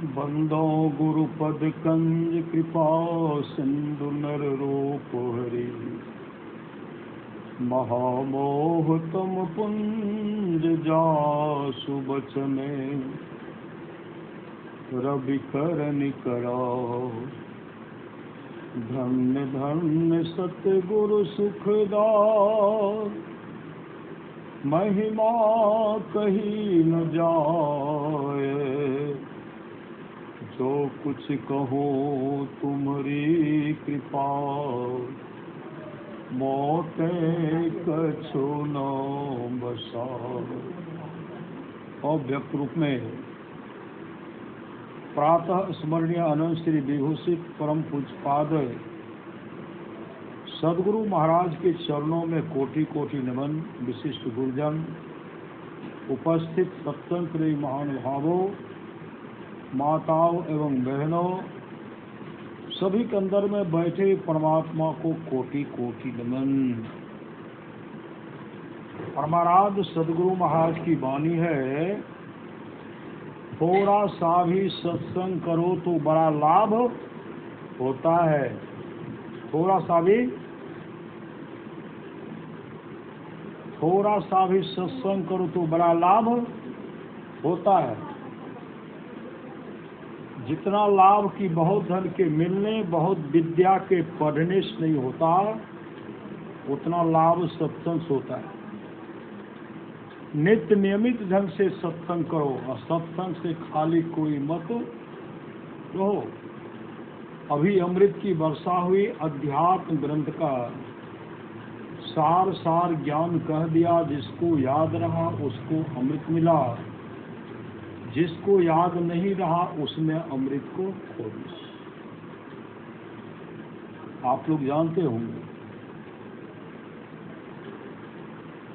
बंदो गुरुपद कंज कृपा सिंधु नर रूप हरि महामोह तम पुंज जासु बचने रवि करन कराओ धन्य धन्य सतगुरु सुखदार महिमा कही न जाए जो कुछ कहो तुम्हारी कृपा मोटे कछु न बसा। और व्यक्त रूप में प्रातः स्मरणीय अनंत श्री विभूषित परम पूज्यपाद सदगुरु महाराज के चरणों में कोटि कोटि नमन। विशिष्ट गुरुजन, उपस्थित सत्संग प्रिय महानुभावों, माताओं एवं बहनों, सभी के अंदर में बैठे परमात्मा को कोटि कोटि नमन। परमाराध्य सदगुरु महाराज की वाणी है, थोड़ा सा भी सत्संग करो तो बड़ा लाभ होता है। थोड़ा सा भी सत्संग करो तो बड़ा लाभ होता है। जितना लाभ की बहुत धन के मिलने, बहुत विद्या के पढ़ने से नहीं होता, उतना लाभ सत्संग से होता है। नित्य नियमित ढंग से सत्संग करो और सत्संग से खाली कोई मत रहो। अभी अमृत की वर्षा हुई, अध्यात्म ग्रंथ का सार ज्ञान कह दिया। जिसको याद रहा उसको अमृत मिला, जिसको याद नहीं रहा उसने अमृत को खो दिया। आप लोग जानते होंगे,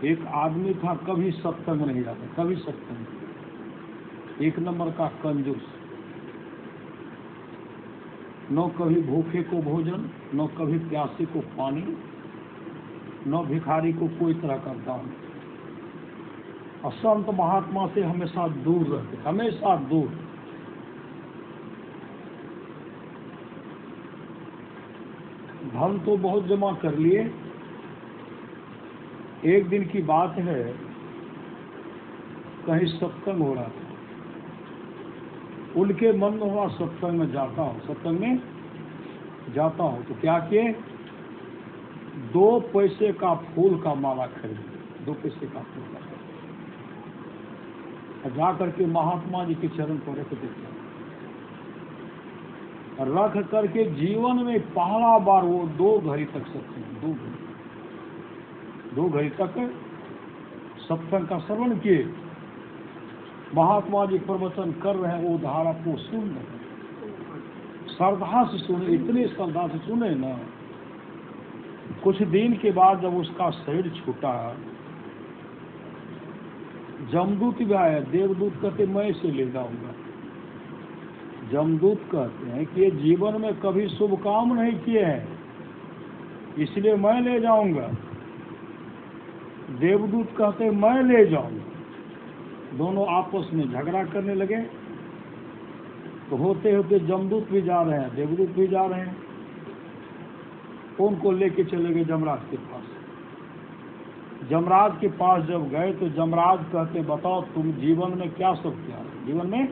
एक आदमी था, कभी सत्संग नहीं जाता, कभी सत्संग। एक नंबर का कंजूस, न कभी भूखे को भोजन, न कभी प्यासे को पानी, न भिखारी को कोई तरह का दान। असंत महात्मा से हमेशा दूर रहते, हमेशा दूर। धन तो बहुत जमा कर लिए। एक दिन की बात है, कहीं सत्संग हो रहा था, उनके मन में हुआ सत्संग में जाता हूँ, सत्संग में जाता हूँ। तो क्या किए, 2 पैसे का फूल का माला खरीदे, 2 पैसे का फूल का, जा करके महात्मा जी के चरण पर रख देते, रख करके जीवन में पहला बार वो 2 घड़ी तक सत्संग, 2 घड़ी तक सत्संग का श्रवण किए। महात्मा जी प्रवचन कर रहे हैं, वो धारा को सुन रहे, श्रद्धा से सुने, इतनी श्रद्धा से सुने ना। कुछ दिन के बाद जब उसका शरीर छूटा, जमदूत भी आया। देवदूत कहते मैं इसे ले जाऊंगा। जमदूत कहते हैं कि ये जीवन में कभी शुभ काम नहीं किए हैं, इसलिए मैं ले जाऊंगा। देवदूत कहते मैं ले जाऊंगा। दोनों आपस में झगड़ा करने लगे। तो होते होते जमदूत भी जा रहे हैं, देवदूत भी जा रहे हैं। उनको लेके चले गए जमराज के पास। जमराज के पास जब गए तो जमराज कहते बताओ तुम जीवन में क्या सब किया, जीवन में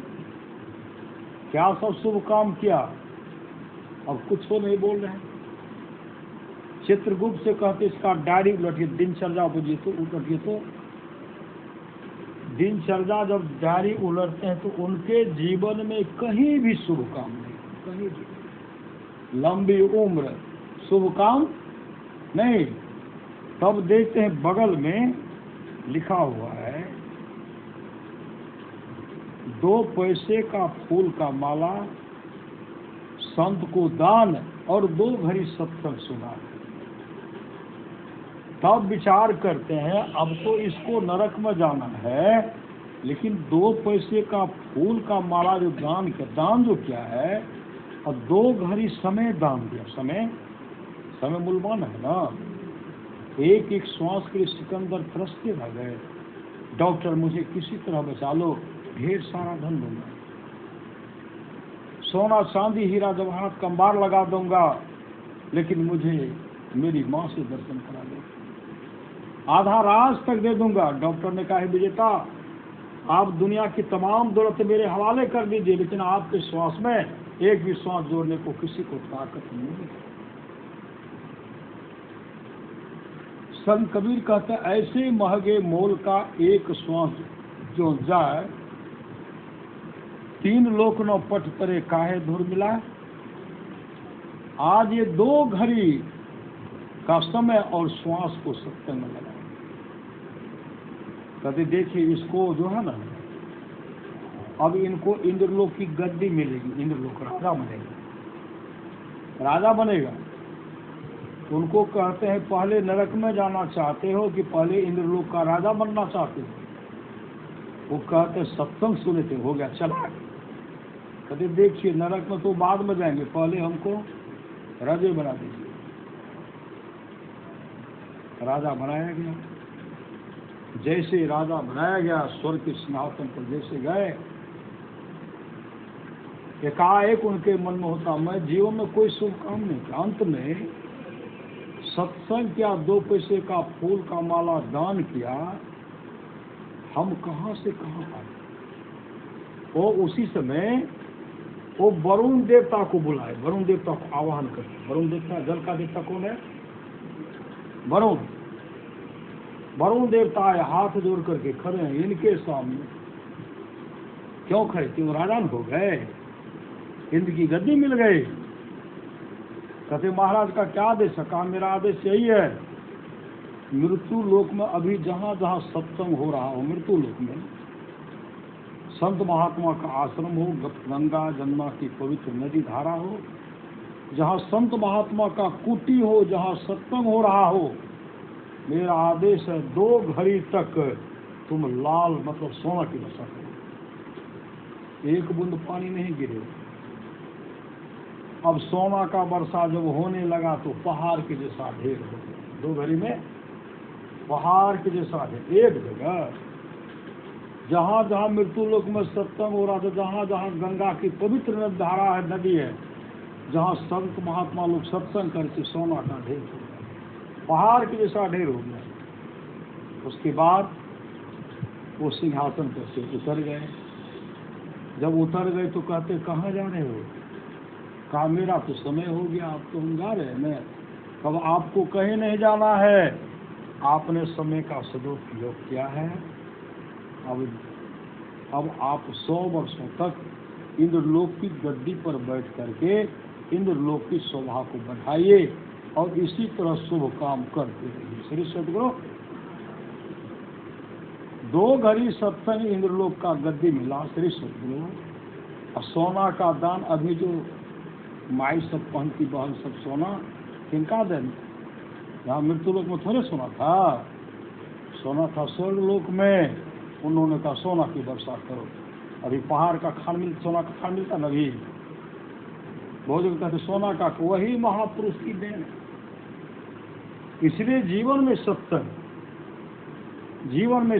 क्या सब शुभ काम किया। अब कुछ तो नहीं बोल रहे हैं। चित्रगुप्त से कहते इसका डायरी उलटिए, दिनचर्या बुझिए तो उलटिए। तो दिनचर्या जब डायरी उलटते हैं तो उनके जीवन में कहीं भी शुभ काम नहीं, कहीं भी। लंबी उम्र, शुभ काम नहीं। तब देखते हैं बगल में लिखा हुआ है, 2 पैसे का फूल का माला, संत को दान और 2 घड़ी सत्संग सुना। तब विचार करते हैं अब तो इसको नरक में जाना है, लेकिन 2 पैसे का फूल का माला जो दान किया, दान जो क्या है, और 2 घड़ी समय दान दिया। समय मूल्यवान है ना। एक एक श्वास के लिए सिकंदर तरसते रह गए, डॉक्टर मुझे किसी तरह बचा लो, ढेर सारा धन दूंगा। सोना चांदी हीरा जवाहरात का अंबार लगा दूंगा, लेकिन मुझे मेरी माँ से दर्शन करा दे। आधा राज तक दे दूंगा। डॉक्टर ने कहा, है विजेता, आप दुनिया की तमाम दौलत मेरे हवाले कर दीजिए, लेकिन आपके श्वास में एक भी श्वास जोड़ने को किसी को ताकत नहीं है। संत कबीर कहते हैं, ऐसे महंगे मोल का एक श्वास जो जाए, 3 लोक न पट तरे काहे धुर मिला। आज ये 2 घड़ी का समय और श्वास को सत्य में लगा। कहते देखिए, इसको जो है ना, अब इनको इंद्रलोक की गद्दी मिलेगी, इंद्रलोक राजा बनेगा, राजा बनेगा। उनको कहते हैं, पहले नरक में जाना चाहते हो कि पहले इंद्रलोक का राजा बनना चाहते हो? वो कहते सत्संग सुने थे, हो गया चला। कहते देखिए, नरक में तो बाद में जाएंगे, पहले हमको राजे बना दीजिए। राजा बनाया गया। जैसे राजा बनाया गया, स्वर्ग के सिंहासन पर जैसे गए, एकाएक उनके मन में होता, मैं जीवन में कोई शुभ काम नहीं किया, अंत में सत्संग किया, 2 पैसे का फूल का माला दान किया, हम कहां से कहां आए। वो उसी समय वो वरुण देवता को बुलाए, वरुण देवता को आवाहन करते। वरुण देवता, जल का देवता कौन है? वरुण। वरुण देवता आए, हाथ जोड़ करके खड़े हैं इनके सामने। क्यों खड़े? क्यों? राजान हो गए, इंद्र की गद्दी मिल गई। कहते महाराज का क्या आदेश है? कहा मेरा आदेश यही है, मृत्यु लोक में अभी जहां जहां सत्संग हो रहा हो, मृत्यु लोक में संत महात्मा का आश्रम हो, गंगा जमुना की पवित्र नदी धारा हो, जहां संत महात्मा का कुटी हो, जहां सत्संग हो रहा हो, मेरा आदेश है 2 घड़ी तक तुम लाल मतलब सोना की वर्षा करो, 1 बूंद पानी नहीं गिरे। अब सोना का वर्षा जब होने लगा तो पहाड़ के जैसा ढेर हो गया। 2 घड़ी में पहाड़ के जैसा ढेर। एक जगह जहां जहां मृत्यु लोक में सत्संग हो रहा था, जहां जहां गंगा की पवित्र धारा है, नदी है, जहां संत महात्मा लोग सत्संग करके, सोना का ढेर हो गया, पहाड़ के जैसा ढेर हो गया। उसके बाद वो सिंहासन पर से उतर गए। जब उतर गए तो कहते कहाँ जा रहे हो? कहा मेरा तो समय हो गया, आप तो हम जा रहे हैं। मैं कब आपको कहीं नहीं जाना है, आपने समय का सदुपयोग किया है। अब आप 100 वर्षों तक इंद्रलोक की गद्दी पर बैठ करके इंद्रलोक की शोभा को बढ़ाइए और इसी तरह शुभ काम करते रहिए। श्री सद्गुरु 2 घड़ी सत्संग इंद्रलोक का गद्दी मिला। श्री सद्गुरु और सोना का दान, अभी जो माई सब पहनती बहन सब सोना किनका देन? यहाँ मृत्यु लोक में थोड़े सोना था, सोना था स्वर्ग लोक में। उन्होंने कहा सोना की वर्षा करो। अभी पहाड़ का खान मिल, सोना का खान मिलता न, अभी बहुत जगह कहते सोना का, वही महापुरुष की देन। इसलिए जीवन में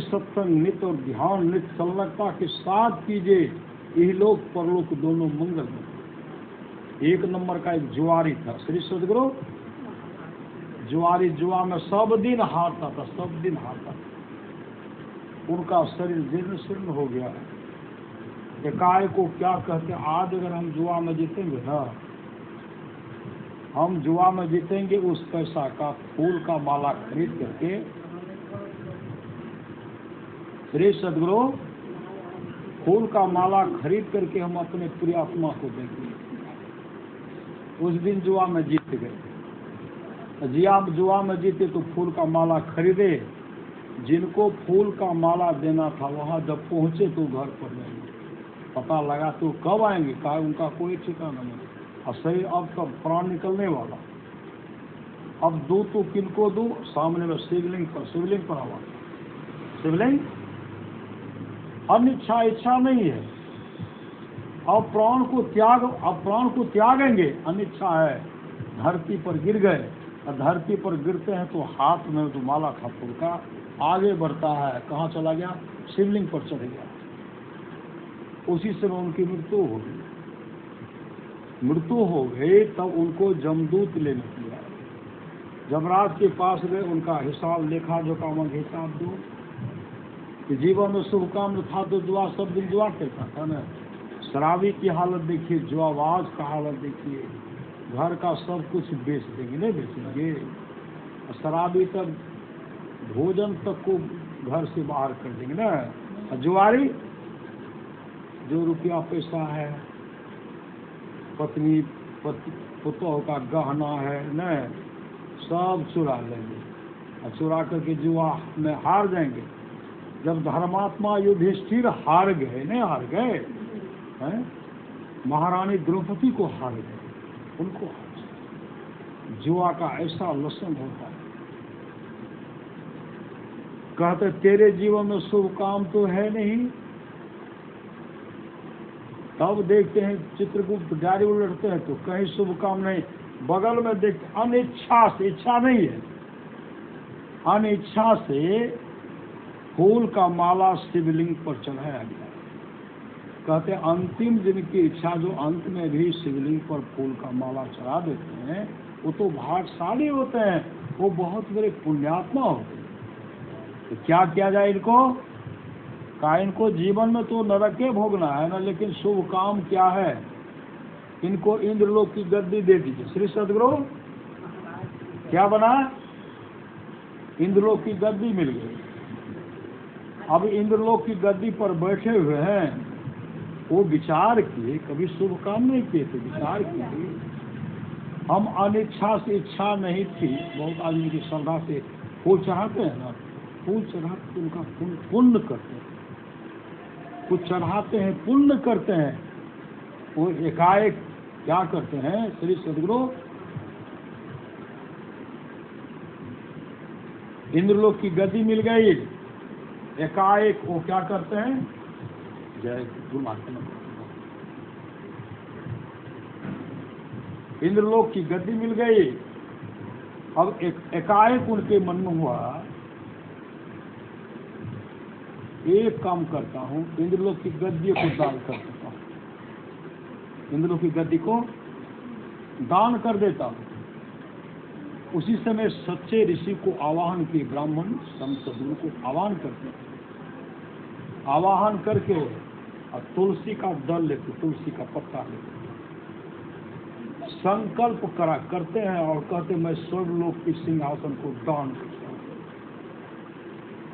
सत्संग नित्य और ध्यान नित्य संलग्नता के साथ कीजिए, यही लोक परलोक दोनों मंगल में। 1 नंबर का एक जुआरी था, श्री सद्गुरु जुआरी जुआ में सब दिन हारता था, सब दिन हारता था। उनका शरीर जीर्ण शीर्ण हो गया। एकाएक को क्या कहते, आज अगर हम जुआ में जीतेंगे ना, हम जुआ में जीतेंगे, उस पैसा का फूल का माला खरीद करके, श्री सद्गुरु फूल का माला खरीद करके हम अपने प्रिय आत्मा को देंगे। उस दिन जुआ में जीत गए। जी आप जुआ में जीते तो फूल का माला खरीदे। जिनको फूल का माला देना था वहां जब पहुंचे तो घर पर नहीं, पता लगा तो कब आएंगे, कहा उनका कोई ठिकाना नहीं। और सही अब तब प्राण निकलने वाला। अब दो तो किनको दो? सामने में शिवलिंग पर आवाज, शिवलिंग अनिच्छा इच्छा नहीं है। अब प्राण को त्यागेंगे, अनिच्छा है। धरती पर गिर गए, और धरती पर गिरते हैं तो हाथ में जो माला था फूल का आगे बढ़ता है, कहाँ चला गया? शिवलिंग पर चले गया। उसी समय उनकी मृत्यु हो गई। मृत्यु हो गई तब उनको जमदूत लेने किया, जमराज के पास गए, उनका हिसाब लेखा जोखा हिसाब दो कि जीवन में शुभ काम था तो जुआ सब दिन जुआ करता था ना। शराबी की हालत देखिए, जुआबाज का हालत देखिए, घर का सब कुछ बेच देंगे, नहीं बेचेंगे। शराबी तक भोजन तक को घर से बाहर कर देंगे ना। जुआरी जो रुपया पैसा है, पत्नी पुतों का गहना है न, सब चुरा लेंगे और चुरा करके जुआ में हार जाएंगे। जब धर्मात्मा युधिष्ठिर हार गए, नहीं हार गए हैं, महारानी द्रौपदी को हार गए, उनको जुआ का ऐसा लक्षण होता है। कहते तेरे जीवन में शुभ काम तो है नहीं। तब देखते हैं चित्रगुप्त डायरी उलटते हैं तो कहीं शुभ काम नहीं, बगल में देखते अनिच्छा से, इच्छा नहीं है, अनिच्छा से फूल का माला शिवलिंग पर चढ़ाया गया। कहते अंतिम दिन की इच्छा जो अंत में भी शिवलिंग पर फूल का माला चढ़ा देते हैं वो तो भाग्यशाली होते हैं, वो बहुत बड़े पुण्यात्मा होते हैं। तो क्या किया जाए इनको? का इनको जीवन में तो नरके भोगना है ना, लेकिन शुभ काम क्या है? इनको इंद्रलोक की गद्दी दे दीजिए। श्री सदगुरु क्या बना? इंद्रलोक की गद्दी मिल गई। अब इंद्रलोक की गद्दी पर बैठे हुए हैं, वो विचार किए, कभी शुभ काम नहीं किए थे, विचार किए हम अनिच्छा से, इच्छा नहीं थी। बहुत आदमी की श्रद्धा से फूल चढ़ाते हैं ना, फूल चढ़ाते उनका पुण्य करते हैं, कुछ चढ़ाते हैं पुण्य करते हैं, वो एकाएक क्या करते हैं? श्री सदगुरु इंद्रलोक की गद्दी मिल गई, एकाएक वो क्या करते हैं? जय गुरु महात्मा। इंद्रलोक की गद्दी मिल गई। अब एकाएक उनके मन में हुआ एक काम करता हूँ, इंद्रलोक की गद्दी को दान कर देता हूँ, इंद्रलोक की गद्दी को दान कर देता हूँ। उसी समय सच्चे ऋषि को आवाहन किए, ब्राह्मण संत सदगुरु को आवाहन करते हैं, आवाहन करके और तुलसी का दल लेते, तुलसी का पत्ता लेते, संकल्प करते हैं और कहते मैं स्वर्गलोक की सिंहासन को दान करता हूँ।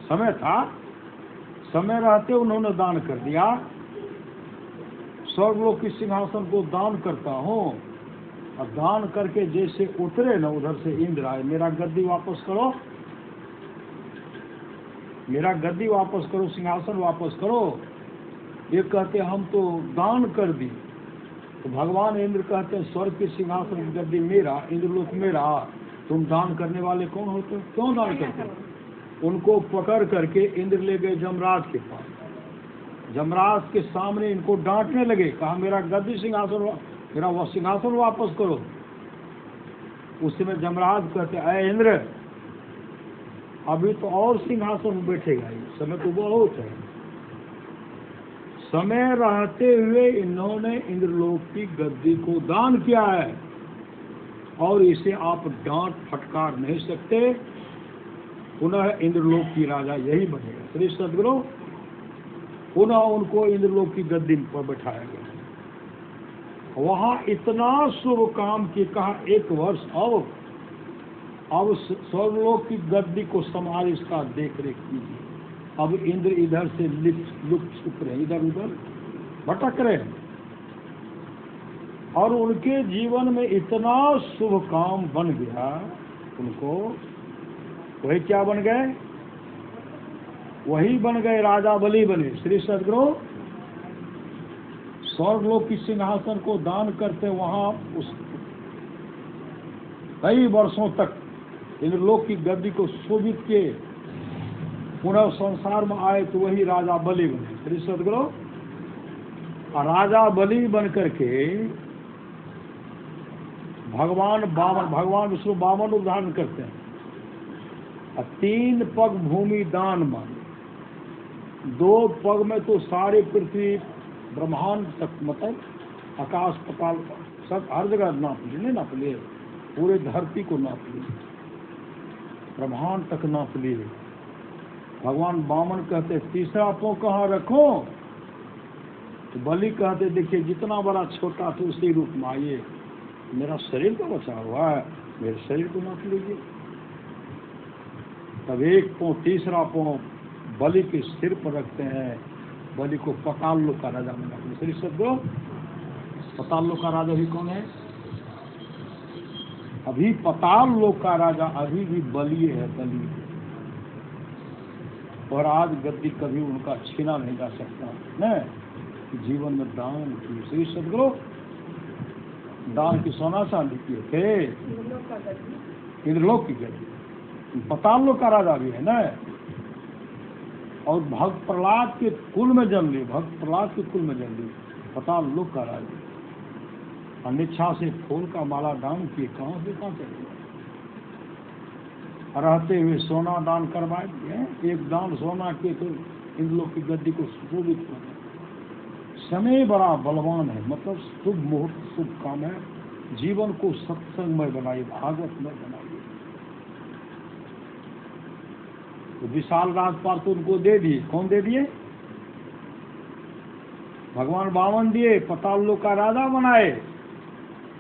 समय था, समय रहते उन्होंने दान कर दिया, स्वर्गलोक की सिंहासन को दान करता हूँ। और दान करके जैसे उतरे न, उधर से इंद्र आए, मेरा गद्दी वापस करो, मेरा गद्दी वापस करो, सिंहासन वापस करो। ये कहते हम तो दान कर दी। तो भगवान इंद्र कहते हैं स्वर्ग की सिंहासन की गद्दी मेरा, इंद्रलोक मेरा, तुम दान करने वाले कौन होते हो? क्यों दान करते हो? उनको पकड़ करके इंद्र ले गए जमराज के पास। जमराज के सामने इनको डांटने लगे, कहा मेरा गद्दी सिंहासन, मेरा वह सिंहासन वापस करो। उस समय जमराज कहते अय इंद्र, अभी तो और सिंहासन बैठेगा, समय तो बहुत है। समय रहते हुए इन्होंने इंद्रलोक की गद्दी को दान किया है और इसे आप डांट फटकार नहीं सकते। पुनः इंद्रलोक की राजा यही बनेगा। श्री सदगुरु पुनः उनको इंद्रलोक की गद्दी पर बैठाया गया। वहां इतना शुभ काम कि कहा एक वर्ष अब स्वर्गलोक की गद्दी को संभाल, इसका देख रेख कीजिए। अब इंद्र इधर से लुप्त छुप रहे, इधर उधर भटक रहे, और उनके जीवन में इतना शुभ काम बन गया उनको। वही क्या बन गए? वही बन गए, राजा बलि बने। श्री सदगुरु स्वर्गलोक की सिंहासन को दान करते वहां उस कई वर्षों तक इंद्रलोक की गद्दी को शोभित किए। पुनः संसार में आए तो वही राजा बलि बने। श्री सदगुरु राजा बलि बन करके भगवान विष्णु वामन रूप धारण करते हैं। 3 पग भूमि दान मांगे, 2 पग में तो सारी पृथ्वी ब्रह्मांड तक, मतलब आकाश पताल सब हर जगह नाप लिए, नहीं नाप लिए, पूरे धरती को नाप लिए, ब्रह्मांड तक नाप लिए। भगवान वामन कहते तीसरा पाँव कहाँ रखो, तो बलि कहते देखिए जितना बड़ा छोटा था उसी रूप में आइए, मेरा शरीर तो बचा हुआ है, मेरे शरीर को नाप लीजिए। तब एक पाँव तीसरा पाँव बलि के सिर पर रखते हैं, बलि को पताल लोक का राजा बना। श्री सदगुरु पताल लोक का राजा भी कौन है? अभी पताल लोक का राजा अभी भी बलि है, बलि। और आज गद्दी कभी उनका छीना नहीं जा सकता न। जीवन में दान की, श्री सदगुरु दान की सोना चांदी किए थे, इंद्रलोक की गद्दी, पताल लोक का राजा भी है न। और भक्त प्रहलाद के कुल में जन्म लिए, भक्त प्रहलाद के कुल में जन्म लिए, पताल लोक का राजा। अनिच्छा से फूल का माला दान किए, कहाँ से कहाँ चले, रहते हुए सोना दान करवाए दिए। एक दान सोना के तो इंद्रलोक की गद्दी को सुशोभित कर। समय बड़ा बलवान है, मतलब शुभ मुहूर्त, शुभ काम है। जीवन को सत्संगमय बनाइए, भागवतमय बनाइए। तो विशाल राजपाल तो उनको दे दिए, कौन दे दिए? भगवान वामन दिए, पताल लोक का राजा बनाए।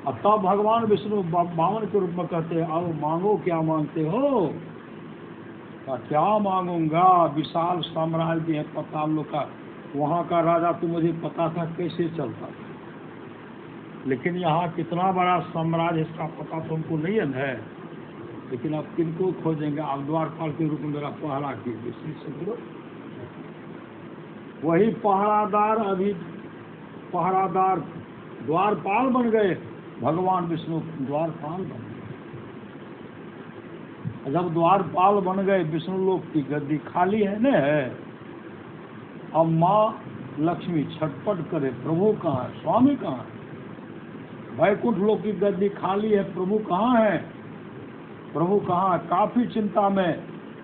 अब तब भगवान विष्णु वामन के रूप में कहते हैं अब मांगो क्या मांगते हो? क्या मांगूंगा? विशाल साम्राज्य है पताल लोक का, वहाँ का राजा तो मुझे पता था कैसे चलता था, लेकिन यहाँ कितना बड़ा साम्राज्य इसका पता तो हमको नहीं है। लेकिन अब किनको खोजेंगे? आप द्वारपाल के रूप में मेरा पहरा कीजिए। श्री सदगुरु वही पहरादार, अभी पहरादार द्वारपाल बन गए, भगवान विष्णु द्वारपाल बन गए। जब द्वारपाल बन गए, विष्णु लोक की गद्दी खाली है न। अब माँ लक्ष्मी छटपट करे, प्रभु कहाँ है, स्वामी कहाँ है? वैकुंठ लोक की गद्दी खाली है, प्रभु कहाँ है, प्रभु कहाँ है? काफी चिंता में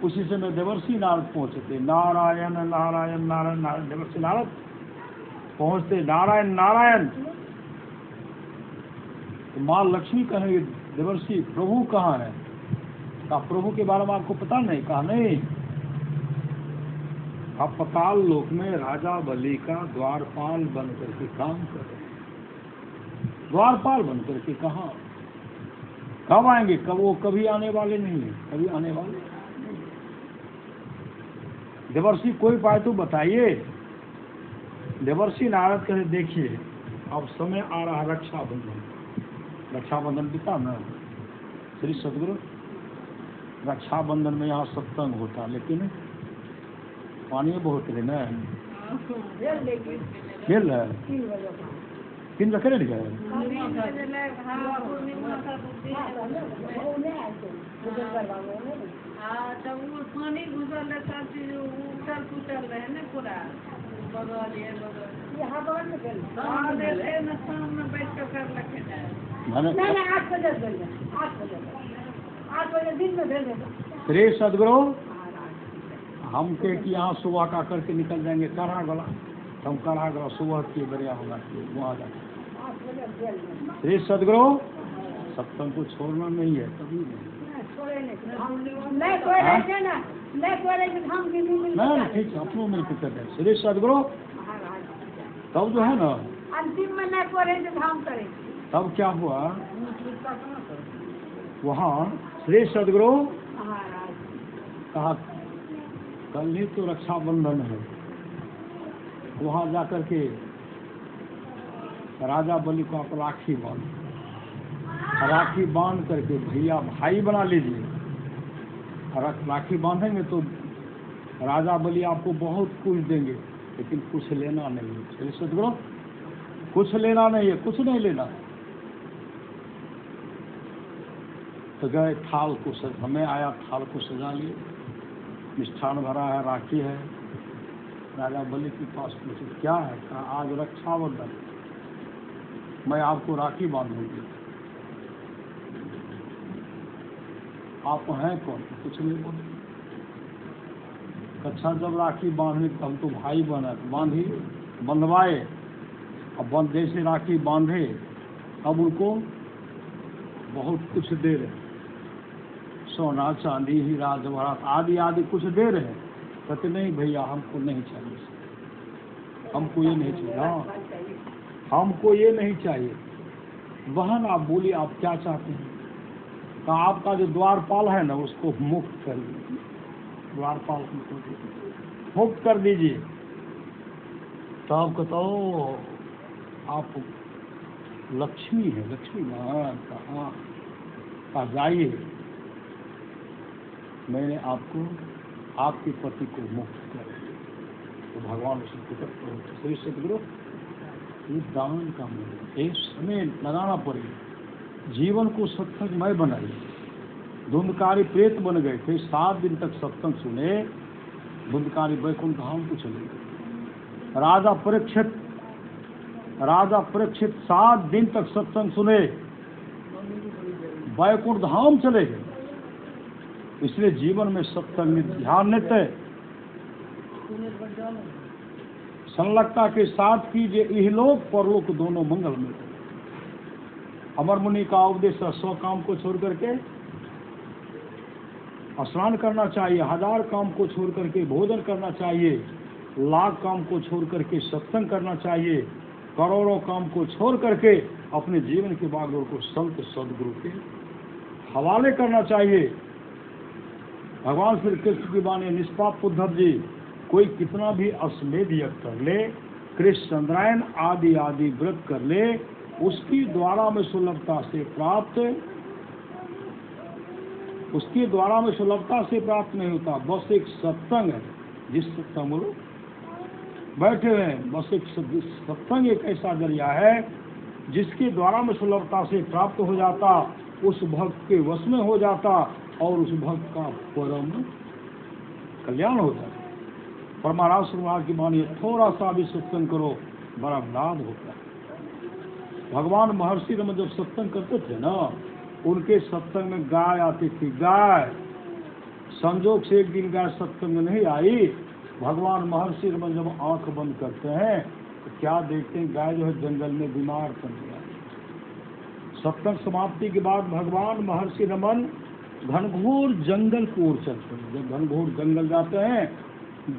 उसी समय देवर्षि नारद पहुंचते, नारायण नारायण नारायण नारायण। देवर्षि नारद पहुंचते, नारायण नारायण। तो माँ लक्ष्मी कहेंगे देवर्षि प्रभु कहाँ है? कहा प्रभु के बारे में आपको पता नहीं? कहा नहीं। अब पताल लोक में राजा बलि का द्वारपाल बन करके काम कर रहे हैं। द्वारपाल बन करके कहाँ, कब आएंगे? कब? वो कभी आने वाले नहीं है, कभी आने वाले नहीं। देवर्षि कोई उपाय तो बताइए। देवर्षि नारद कहे देखिए अब समय आ रहा है रक्षाबंधन, रक्षाबंधन पिता न। श्री सदगुरु रक्षाबंधन में यहाँ सत्संग होता, लेकिन पानी बहुत है न, खेल है 3 बजे रेडी गए। पानी घुसल है, सब चीज उछल पुछल रहे न पूरा बगल ये बगल शाम में बैठ कर कर रखे जाए। 8 बजे दिन में भेज देगा। श्री सदगुरु हम के कि यहाँ सुबह का करके निकल जाएंगे काढ़ा गला, हम काढ़ा गला सुबह के बढ़िया होगा वहाँ जाकर। श्री सदगुरु सत्संग को छोड़ना नहीं है, कभी नहीं। नहीं ठीक है, अपनों में फिक्र है। श्री सदगुरु तब जो है ना अंतिम में नहीं करे तो हम करें। तब क्या हुआ वहाँ? श्री सदगुरु कहा कल ही तो रक्षाबंधन है, वहाँ जाकर के राजा बलि को आप राखी बांध, राखी बांध करके भैया भाई बना लीजिए। राखी बांधेंगे तो राजा बलि आपको बहुत कुछ देंगे, लेकिन कुछ लेना नहीं है। श्री सदगुरु कुछ लेना नहीं है, कुछ नहीं लेना। तो गए थाल को हमें आया, थाल को सजा लिए, मिष्ठान भरा है, राखी है। राजा बलि के पास पूछे क्या है? कहा आज रक्षाबंधन, मैं आपको राखी बांधूंगी। आप हैं कौन? कुछ नहीं बोले। अच्छा जब राखी बांधने तो हम तो भाई बना, बांधी बंधवाए। अब अब बंद जैसे राखी बांधे, अब उनको बहुत कुछ दे रहे, सोना चांदी हीरा जवाहरात आदि आदि कुछ दे रहे हैं। कहते नहीं भैया हमको नहीं चाहिए, हमको ये नहीं चाहिए, हाँ हमको ये नहीं चाहिए। बहन आप बोलिए आप क्या चाहते हैं? कहा आपका जो द्वारपाल है ना उसको मुक्त कर दीजिए, द्वारपाल को मुक्त कर दीजिए। तब कहता आप लक्ष्मी है, लक्ष्मी महान कहा जाइए, मैंने आपको आपके पति को मुक्त कर दिया। तो भगवान श्री सदगुरु ये दान का मूल्य एक समय लगाना पड़ेगा। जीवन को सत्संगमय बनाइए। धुंधकारी प्रेत बन गए थे, 7 दिन तक सत्संग सुने, धुंधकारी वैकुंठ धाम को चले गए। राजा परीक्षित 7 दिन तक सत्संग सुने, वैकुंठ धाम चले गए। इसलिए जीवन में सत्संग में ध्यान नित्य संलग्नता के साथ कीजिए, इहलोक परलोक दोनों मंगल में। अमर मुनि का उपदेश 100 काम को छोड़ करके स्नान करना चाहिए, 1000 काम को छोड़ करके भोजन करना चाहिए, लाख काम को छोड़ करके सत्संग करना चाहिए, करोड़ों काम को छोड़ करके अपने जीवन के बागडोर को संत सदगुरु के हवाले करना चाहिए। भगवान श्री कृष्ण की वाणी निष्पाप उद्धव जी, कोई कितना भी अश्वमेध यज्ञ कर ले, कृष्ण चंद्रायन आदि आदि व्रत कर ले, उसकी द्वारा में सुलभता से प्राप्त नहीं होता। बस एक सत्संग है, जिस सत्संग में बैठे हुए हैं, बस एक सत्संग एक ऐसा जरिया है जिसके द्वारा में सुलभता से प्राप्त हो जाता, उस भक्त के वश में हो जाता और उस भक्त का परम कल्याण हो जाता। परमाराम की मानिए, थोड़ा सा भी सत्संग करो, बड़ा लाभ होता है। भगवान महर्षि रमन जब सत्संग करते थे ना, उनके सत्संग में गाय आती थी। गाय संजोग से एक दिन गाय सत्संग में नहीं आई। भगवान महर्षि रमन जब आंख बंद करते हैं तो क्या देखते हैं, गाय जो है जंगल में बीमार पड़ गया। सत्संग समाप्ति के बाद भगवान महर्षि रमन घनघोर जंगल की ओर चलते हैं। जब घनघोर जंगल जाते हैं,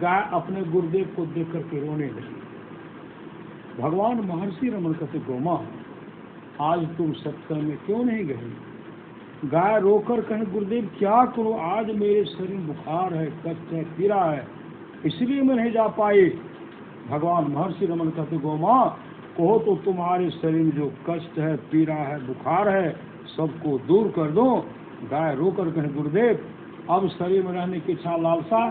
गाय अपने गुरुदेव को देख करके रोने लगी। भगवान महर्षि रमन कहते, गोमा आज तुम सत्संग में क्यों नहीं गई? गाय रोकर कहे, गुरुदेव क्या करो, आज मेरे शरीर बुखार है, कष्ट है, पीड़ा है, इसलिए मैं नहीं जा पाई। भगवान महर्षि रमन कहते, गोमा कहो तो तुम्हारे शरीर में जो कष्ट है, पीड़ा है, बुखार है, सबको दूर कर दो। गाय रोकर कहे, गुरुदेव अब शरीर में रहने की इच्छा लालसा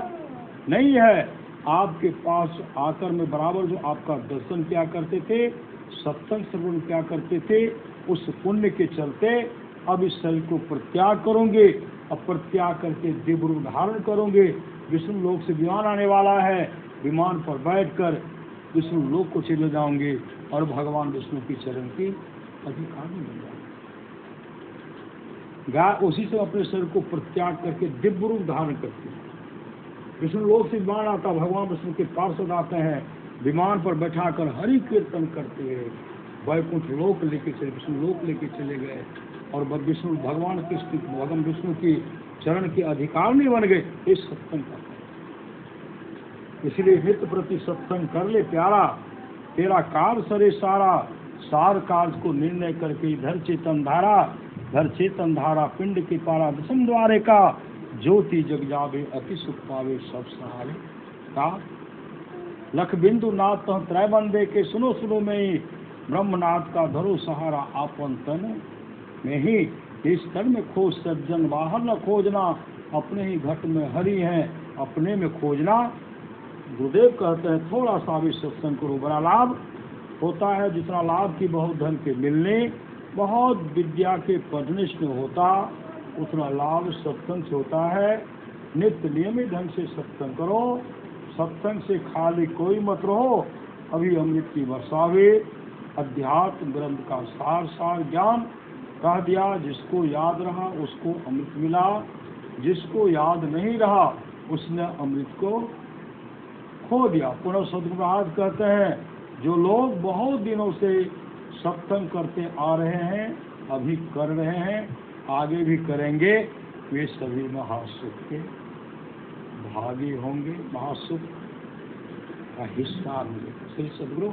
नहीं है। आपके पास आकर मैं बराबर जो आपका दर्शन क्या करते थे, सत्संग श्रवण क्या करते थे, उस पुण्य के चलते अब इस शरीर को परित्याग करोगे। अब परित्याग करके दिव्य रूप धारण करोगे। विष्णु लोक से विमान आने वाला है, विमान पर बैठकर विष्णु लोक को चले जाओगे और भगवान विष्णु की चरण की अधिकारी बन जाओगे। गाय उसी से अपने शरीर को परित्याग करके दिव्य रूप धारण करती है। विष्णु लोक से विमान आता, भगवान विष्णु के पार्षद आते हैं, विमान पर बैठाकर हरि कीर्तन करते हैं, वैकुंठ लोक लेके चले, विष्णु लोक लेके चले गए और विष्णु भगवान कृष्ण भगवान विष्णु की चरण के अधिकारी बन गए। इस सत्संग का इसलिए हित प्रति सत्संग कर ले प्यारा, तेरा कार सरे सारा, सार कार्य को निर्णय करके इधर चेतन धारा पिंड के पारा दशम द्वारे का, ज्योति जग जावे अति सुख पावे सब सहारे का। लख बिंदु नाथ त्रय बंदे के, सुनो सुनो में ही ब्रह्मनाथ का धरो सहारा, आपन तन में ही इस तन में खोज सज्जन, बाहर न खोजना, अपने ही घट में हरि है, अपने में खोजना। गुरुदेव कहते हैं थोड़ा सा भी सत्संग करो, बड़ा लाभ होता है। जितना लाभ की बहुत धन के मिलने, बहुत विद्या के पढ़ने से होता, उतना लाभ सत्संग से होता है। नित्य नियमित ढंग से सत्संग करो, सत्संग से खाली कोई मत रहो। अभी अमृत की वर्षा हुई, अध्यात्म ग्रंथ का सार ज्ञान कह दिया। जिसको याद रहा उसको अमृत मिला, जिसको याद नहीं रहा उसने अमृत को खो दिया। पुनः सदगुरु महाराज कहते हैं, जो लोग बहुत दिनों से सत्संग करते आ रहे हैं, अभी कर रहे हैं, आगे भी करेंगे, वे सभी महासुख के भागी होंगे, महासुख का हिस्सा होंगे। श्री सद्गुरु,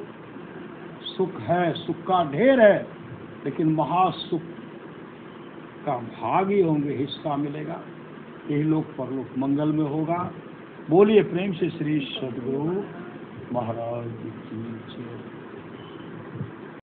सुख है, सुख का ढेर है, लेकिन महासुख का भागी होंगे, हिस्सा मिलेगा। यही लोक परलोक मंगल में होगा। बोलिए प्रेम से श्री सद्गुरु महाराज की जय।